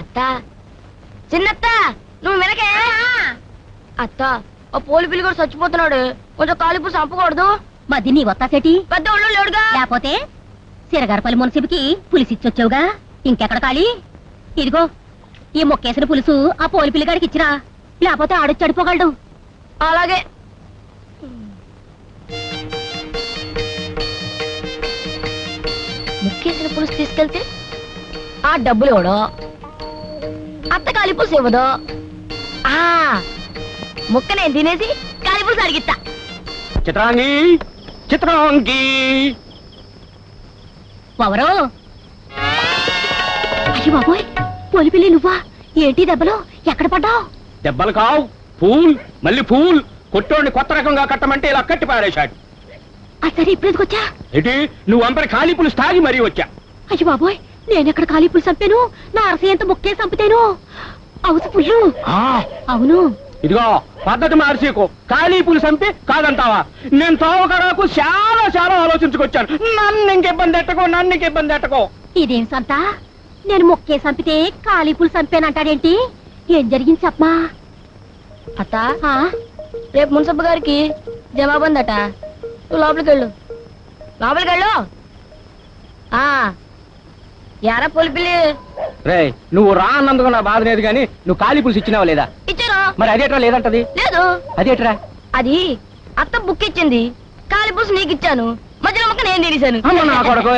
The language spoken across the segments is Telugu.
అత్త చిన్నత్త నువ్వు వెనకే. అత్త ఆ పోలి పిల్లి కూడా చచ్చిపోతున్నాడు, కొంచెం కాలిపు చంపకూడదు. మధ్య నీ వత్తాసేటి పెద్ద ఒళ్ళు లేడుగా. లేకపోతే సిరగారపల్లి మున్సిపికి పులిసిచ్చొచ్చావుగా, ఇంకెక్కడ ఖాళీ? ఇదిగో ఈ మొక్కేసిన పులుసు ఆ పోలి పిల్లిగాడికి ఇచ్చిరా, లేకపోతే ఆడొచ్చి అడిపోగలడు. అలాగే. ముక్కేసిన పులుసు తీసుకెళ్తే ఆ డబ్బులు ఇవ్వడు, అత్త కాలిపులుసు ఇవ్వదు. ముక్క నేను తినేసి కాలిపులుసు అడిగిస్తా. చిత్రాంగి చిత్రాంగి ఎవరో? అయ్యో బాబోయ్, పోలి పిల్లి నువ్వా? ఏంటి దెబ్బలు? ఎక్కడ పడ్డావు? దెబ్బలు కావు, పూల్ మళ్ళీ పూల్. కొట్టోడిని కొత్త రకంగా కట్టమంటే ఇలా కట్టి పారేశాడు. సరే ఇప్పుడు ఎందుకొచ్చా? ఏంటి నువ్వు అందరి ఖాళీ పులుసు తాగి మరీ వచ్చా? అయ్యో బాబోయ్, నేనెక్కడ ఖాళీ పులుసు చంపాను? నా అరసయంత ముక్కే చంపుతాను. అవుసు పుల్లు. అవును. ఇదిగో పద్ధతి మార్చేకు, ఖాళీ పులుసు చంపి కాదంటావా? నేను తోవకరాకు చాలా చాలా ఆలోచించుకొచ్చాను. నన్ను ఇంకెబ్బంది ఎట్టకో, నన్ను ఇంకెబ్బంది ఎట్టకో. ఇదేం సంత? నేను మొక్కే చంపితే ఖాళీ పులుసు చంపానంటాడేంటి? ఏం జరిగింది చెప్పమా? అత్త రేపు మున్సబ్ గారికి జవాబందట, నువ్వు లోపలికి వెళ్ళు. లోపలికి వెళ్ళు. ఎరా పొలిపిల్లి, రే నువ్వు రా అన్నందుకు నా బాధ లేదు కానీ నువ్వు ఖాళీ పులుసు ఇచ్చినావా లేదా? ఇచ్చాను. మరి అదేట్రా లేదంటది? లేదు. అదేట్రా? అది అత్త బుక్ ఇచ్చింది, కాలి పులుసు నీకు ఇచ్చాను, మధ్యలో మొక్క నేను తినేశాను. అమ్మ నా కొడుకు,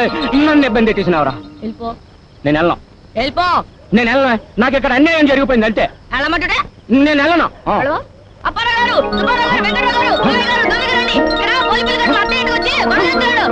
నన్ను ఇబ్బంది పెట్టేసినావురా. వెళ్ళిపో. నేను వెళ్ళను. వెళ్ళిపో. నేను వెళ్ళను. నాకు ఇక్కడ అన్యాయం జరిగిపోయింది అంతే. వెళ్ళమంటుంటే నేను వెళ్ళను. అప్పారావు గారు, సుబ్బారావు గారు, వెంకటరావు గారు, గోవింద్ గారు, గోవింద్ గారు రండి. ఇక్కడ పోలిపిల్లి గారు అత్త ఇంటికి వచ్చి బాగా చేస్తున్నాడు.